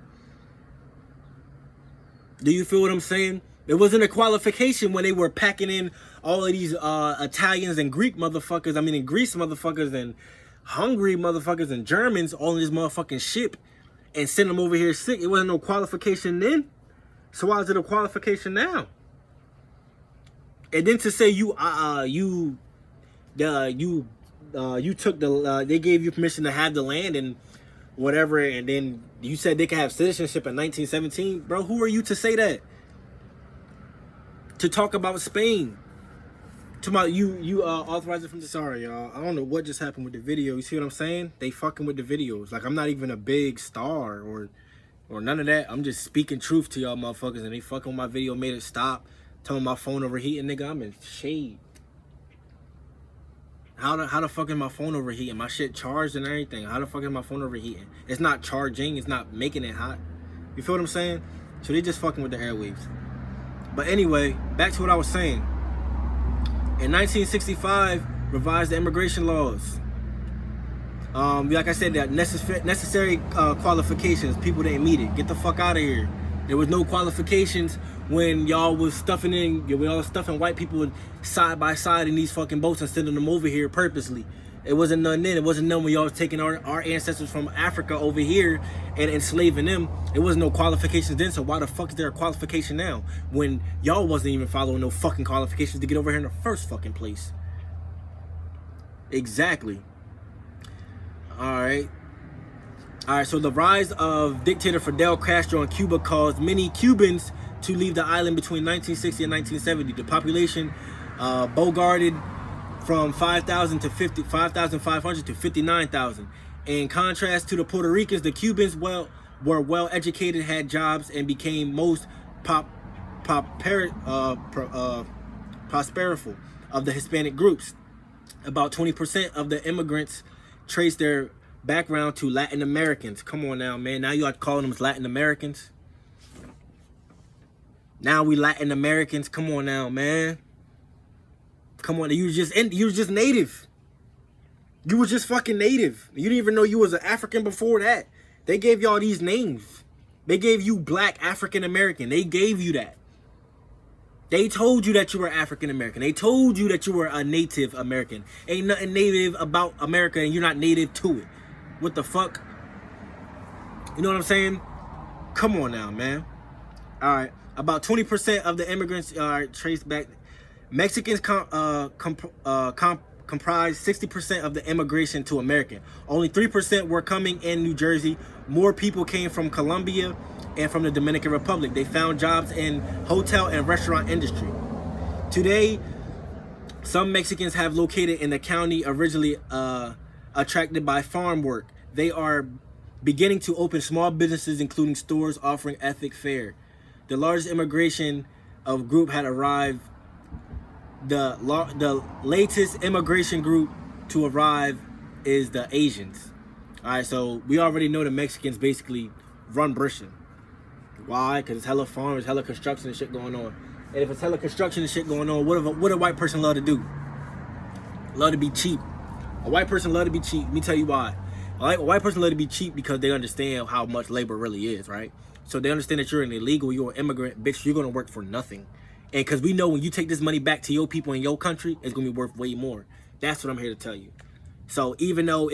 Do you feel what I'm saying? It wasn't a qualification when they were packing in all of these Italians and Greek motherfuckers. I mean, in Greece motherfuckers and Hungary motherfuckers and Germans all in this motherfucking ship and send them over here sick. It wasn't no qualification then. So why is it a qualification now? And then to say you took they gave you permission to have the land and whatever, and then you said they could have citizenship in 1917, bro. Who are you to say that? to talk about Spain. To my you authorize it from the sorry y'all. I don't know what just happened with the video. You see what I'm saying? They fucking with the videos. Like I'm not even a big star or none of that. I'm just speaking truth to y'all motherfuckers, and they fucking with my video, made it stop. Telling my phone overheating, nigga. I'm in shade. How the fuck is my phone overheating? My shit charged and everything. How the fuck is my phone overheating? It's not charging. It's not making it hot. You feel what I'm saying? So they just fucking with the airwaves. But anyway, back to what I was saying. In 1965, revised the immigration laws. Like I said, that necessary qualifications, people didn't meet it. Get the fuck out of here. There was no qualifications when y'all was stuffing white people side by side in these fucking boats and sending them over here purposely. It wasn't none then. It wasn't none when y'all was taking our ancestors from Africa over here and enslaving them. It wasn't no qualifications then, so why the fuck is there a qualification now when y'all wasn't even following no fucking qualifications to get over here in the first fucking place? Exactly. Alright, so the rise of dictator Fidel Castro in Cuba caused many Cubans to leave the island between 1960 and 1970. The population bogarted from 5,500 to 59,000. In contrast to the Puerto Ricans, the Cubans were well educated, had jobs, and became most prosperous of the Hispanic groups. About 20% of the immigrants trace their background to Latin Americans. Come on now, man. Now you are calling them Latin Americans. Now we Latin Americans. Come on now, man. Come on, you was just native. You was just fucking native. You didn't even know you was an African before that. They gave y'all these names. They gave you Black African American. They gave you that. They told you that you were African American. They told you that you were a Native American. Ain't nothing native about America and you're not native to it. What the fuck? You know what I'm saying? Come on now, man. All right. About 20% of the immigrants are traced back. Mexicans comprise 60% of the immigration to America. Only 3% were coming in New Jersey. More people came from Colombia and from the Dominican Republic. They found jobs in hotel and restaurant industry. Today, some Mexicans have located in the county originally attracted by farm work. They are beginning to open small businesses, including stores offering ethnic fare. The largest immigration of group had arrived. The latest immigration group to arrive is the Asians. All right, so we already know the Mexicans basically run Britain. Why? Because it's hella farms, hella construction and shit going on. And if it's hella construction and shit going on, what a white person love to do? Love to be cheap. A white person love to be cheap. Let me tell you why. A white person love to be cheap because they understand how much labor really is, right? So they understand that you're an illegal, you're an immigrant, bitch, you're gonna work for nothing. And because we know when you take this money back to your people in your country, it's gonna be worth way more. That's what I'm here to tell you. So even though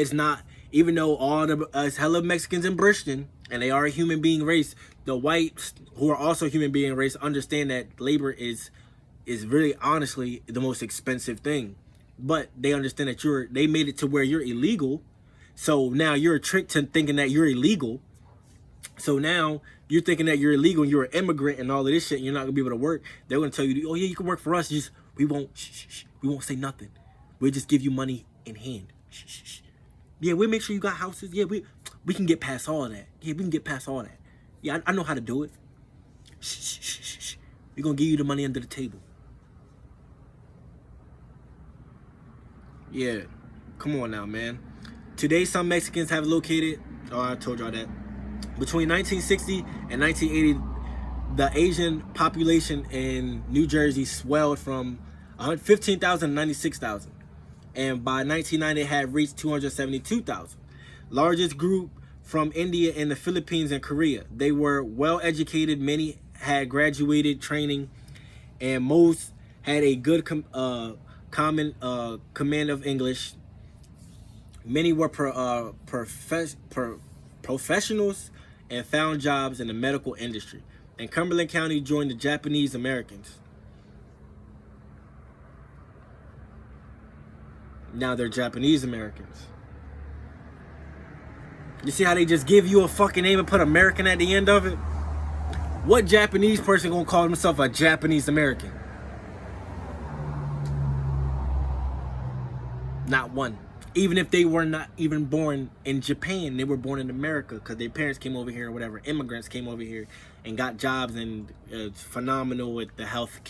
all the hella Mexicans in Britain, and they are a human being race, the whites who are also human being race understand that labor is really honestly the most expensive thing. But they understand that they made it to where you're illegal. So now you're tricked to thinking that you're illegal. So now you're thinking that you're illegal and you're an immigrant and all of this shit and you're not gonna be able to work. They're gonna tell you, oh yeah, you can work for us, just we won't say nothing. We'll just give you money in hand. Yeah, we'll make sure you got houses. Yeah, we can get past all of that. Yeah, we can get past all that. Yeah, I know how to do it. We're gonna give you the money under the table. Yeah, come on now, man. Today, some Mexicans have located, I told y'all that. Between 1960 and 1980, the Asian population in New Jersey swelled from 15,000 to 96,000. And by 1990, it had reached 272,000. Largest group from India and the Philippines and Korea. They were well educated. Many had graduated training, and most had a good command of English. Many were professionals and found jobs in the medical industry. And Cumberland County joined the Japanese Americans. Now they're Japanese Americans. You see how they just give you a fucking name and put American at the end of it? What Japanese person gonna call himself a Japanese American? Not one. Even if they were not even born in Japan, they were born in America because their parents came over here or whatever. Immigrants came over here and got jobs and phenomenal with the health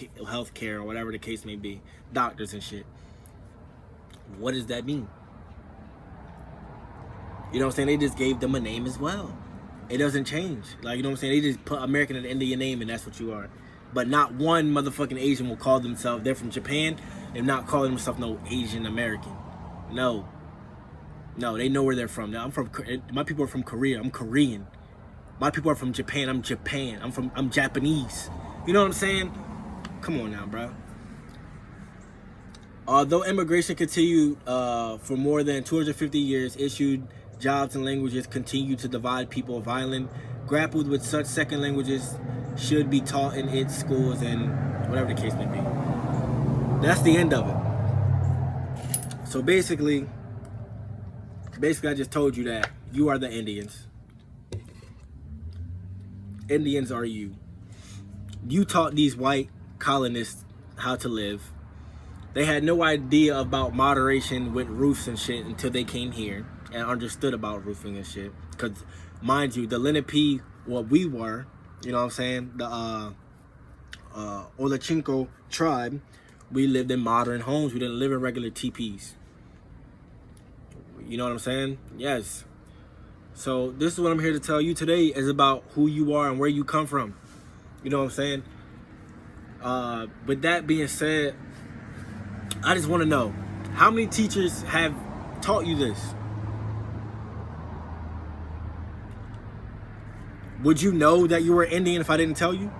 care or whatever the case may be, doctors and shit. What does that mean? You know what I'm saying? They just gave them a name as well. It doesn't change. Like, you know what I'm saying? They just put American at the end of your name and that's what you are. But not one motherfucking Asian will call themselves, they're from Japan, and not calling themselves no Asian American. No. No, they know where they're from. Now, my people are from Korea. I'm Korean. My people are from Japan. I'm Japan. I'm Japanese. You know what I'm saying? Come on now, bro. Although immigration continued for more than 250 years, issued jobs and languages continue to divide people of Ireland. Grappled with such second languages should be taught in its schools and whatever the case may be. That's the end of it. So basically I just told you that you are the Indians. Indians are you. You taught these white colonists how to live. They had no idea about moderation with roofs and shit until they came here and understood about roofing and shit. Because, mind you, the Lenape, what we were, you know what I'm saying, the Olachinko tribe, we lived in modern homes. We didn't live in regular teepees. You know what I'm saying? Yes. So this is what I'm here to tell you today is about who you are and where you come from. You know what I'm saying? With that being said, I just want to know, how many teachers have taught you this? Would you know that you were Indian if I didn't tell you?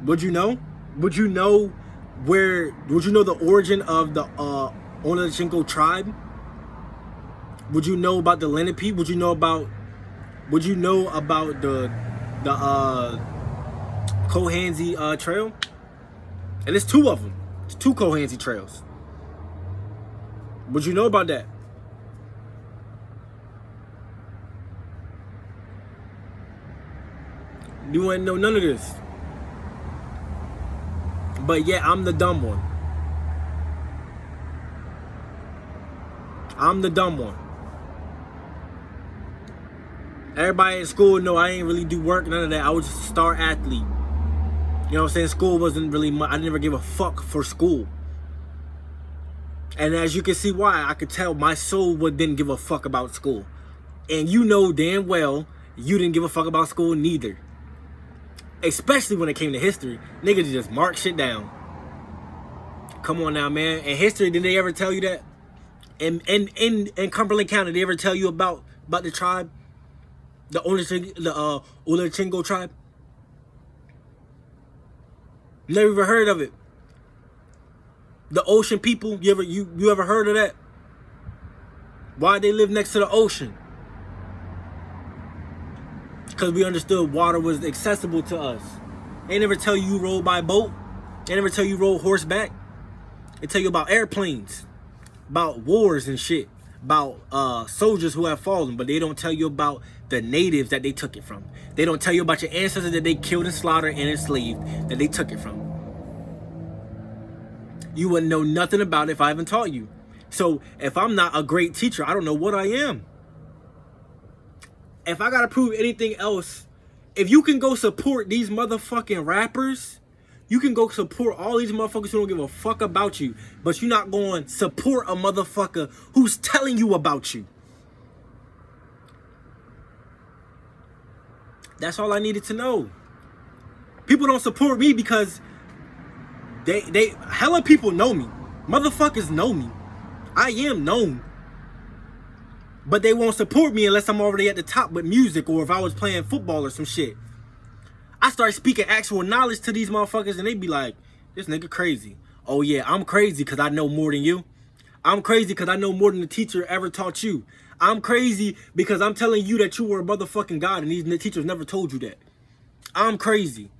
Would you know? Would you know the origin of the Onachinko tribe? Would you know about the Lenape? Would you know about the Kohanzi trail? And it's two of them. It's two Kohanzi trails. Would you know about that? You wouldn't know none of this. But yeah, I'm the dumb one. I'm the dumb one. Everybody in school know I ain't really do work, none of that. I was just a star athlete. You know what I'm saying? School wasn't really I never gave a fuck for school. And as you can see why, I could tell my soul didn't give a fuck about school. And you know damn well you didn't give a fuck about school neither. Especially when it came to history. Niggas just mark shit down. Come on now, man. In history, did they ever tell you that? In Cumberland County, did they ever tell you about the tribe? The Olachinko tribe? Never even heard of it. The ocean people, you ever heard of that? Why they live next to the ocean? Because we understood water was accessible to us. They never tell you rode by boat. They never tell you rode horseback. They tell you about airplanes, about wars and shit, about soldiers who have fallen, but they don't tell you about the natives that they took it from. They don't tell you about your ancestors that they killed and slaughtered and enslaved, that they took it from. You wouldn't know nothing about it if I haven't taught you. So if I'm not a great teacher, I don't know what I am. If I gotta prove anything else, if you can go support these motherfucking rappers, you can go support all these motherfuckers who don't give a fuck about you, but you're not going to support a motherfucker who's telling you about you. That's all I needed to know. People don't support me because they hella people know me. Motherfuckers know me. I am known. But they won't support me unless I'm already at the top with music or if I was playing football or some shit. I start speaking actual knowledge to these motherfuckers and they be like, this nigga crazy. Oh yeah, I'm crazy because I know more than you. I'm crazy because I know more than the teacher ever taught you. I'm crazy because I'm telling you that you were a motherfucking god and these teachers never told you that. I'm crazy.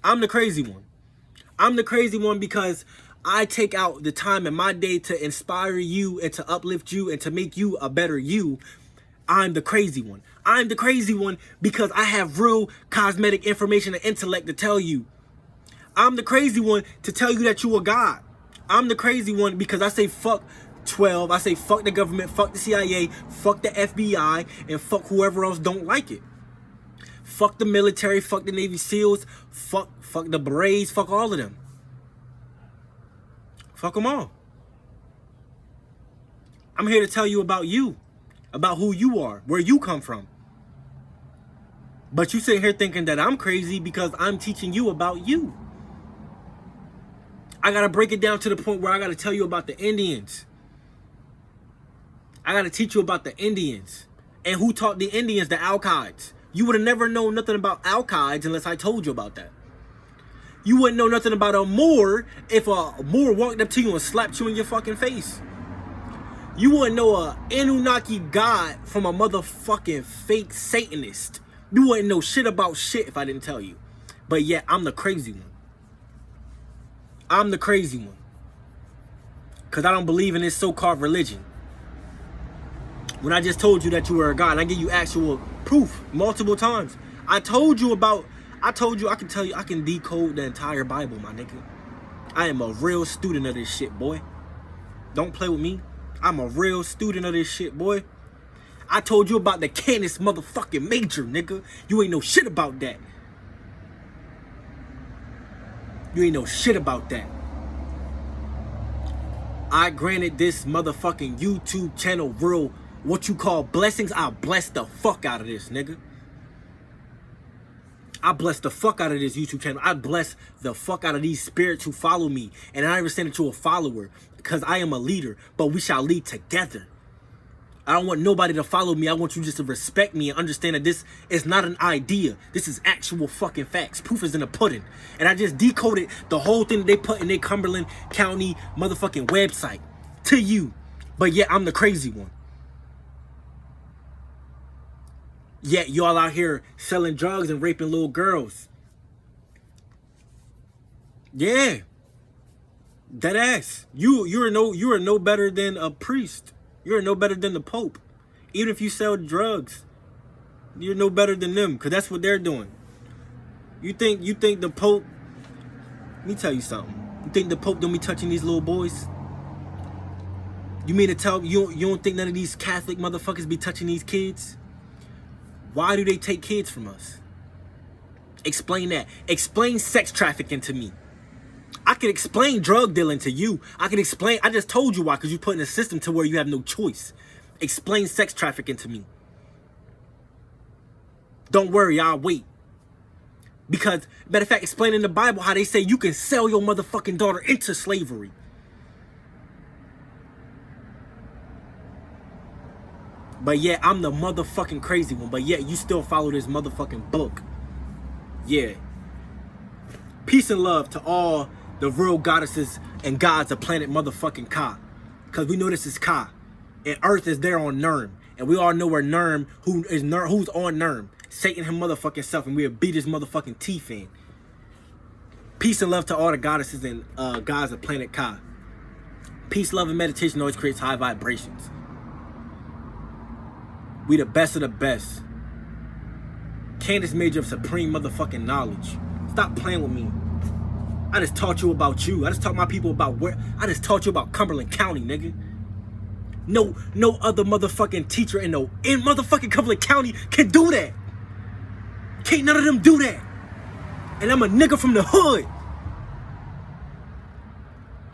I'm the crazy one. I'm the crazy one because I take out the time in my day to inspire you and to uplift you and to make you a better you. I'm the crazy one. I'm the crazy one because I have real cosmetic information and intellect to tell you. I'm the crazy one to tell you that you a god. I'm the crazy one because I say fuck 12. I say fuck the government, fuck the CIA, fuck the FBI, and fuck whoever else don't like it. Fuck the military, fuck the Navy SEALs, fuck the Berets, fuck all of them. Fuck them all. I'm here to tell you about you, about who you are, where you come from. But you sit here thinking that I'm crazy because I'm teaching you about you. I gotta break it down to the point where I gotta tell you about the Indians. I gotta teach you about the Indians. And who taught the Indians the Alkides. You would have never known nothing about Alkides unless I told you about that. You wouldn't know nothing about a Moor if a Moor walked up to you and slapped you in your fucking face. You wouldn't know a Anunnaki god from a motherfucking fake Satanist. You wouldn't know shit about shit if I didn't tell you. But yet, I'm the crazy one. I'm the crazy one. Because I don't believe in this so-called religion. When I just told you that you were a god, and I give you actual proof multiple times. I can tell you, I can decode the entire Bible, my nigga. I am a real student of this shit, boy. Don't play with me. I'm a real student of this shit, boy. I told you about the Canis motherfucking Major, nigga. You ain't know shit about that. You ain't know shit about that. I granted this motherfucking YouTube channel real, what you call blessings. I blessed the fuck out of this, nigga. I bless the fuck out of this YouTube channel. I bless the fuck out of these spirits who follow me. And I understand that you're a follower because I am a leader, but we shall lead together. I don't want nobody to follow me. I want you just to respect me and understand that this is not an idea. This is actual fucking facts. Proof is in the pudding. And I just decoded the whole thing that they put in their Cumberland County motherfucking website to you. But yet I'm the crazy one. Yet y'all out here selling drugs and raping little girls. Yeah. Dead ass. You are no better than a priest. You're no better than the Pope. Even if you sell drugs, you're no better than them, because that's what they're doing. You think the Pope, let me tell you something. You think the Pope don't be touching these little boys? You mean to tell you don't think none of these Catholic motherfuckers be touching these kids? Why do they take kids from us? Explain that. Explain sex trafficking to me. I can explain drug dealing to you. I just told you why, because you put in a system to where you have no choice. Explain sex trafficking to me. Don't worry, I'll wait. Because, matter of fact, explain in the Bible how they say you can sell your motherfucking daughter into slavery. But yet, I'm the motherfucking crazy one. But yet, you still follow this motherfucking book. Yeah. Peace and love to all the real goddesses and gods of planet motherfucking Ka. Because we know this is Ka. And Earth is there on Nirm. And we all know where Nirm, who's on Nirm. Satan him motherfucking self. And we'll beat his motherfucking teeth in. Peace and love to all the goddesses and gods of planet Ka. Peace, love, and meditation always creates high vibrations. We the best of the best. Candace Major of supreme motherfucking knowledge. Stop playing with me. I just taught you about you. I just taught my people about I just taught you about Cumberland County, nigga. No other motherfucking teacher in motherfucking Cumberland County can do that. Can't none of them do that. And I'm a nigga from the hood.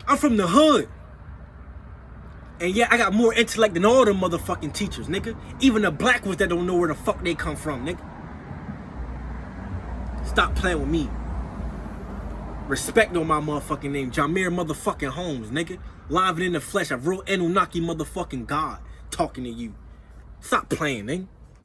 I'm from the hood. And yeah, I got more intellect than all them motherfucking teachers, nigga. Even the black ones that don't know where the fuck they come from, nigga. Stop playing with me. Respect on my motherfucking name. Jameer motherfucking Holmes, nigga. Live and in the flesh. A real Anunnaki motherfucking God talking to you. Stop playing, nigga.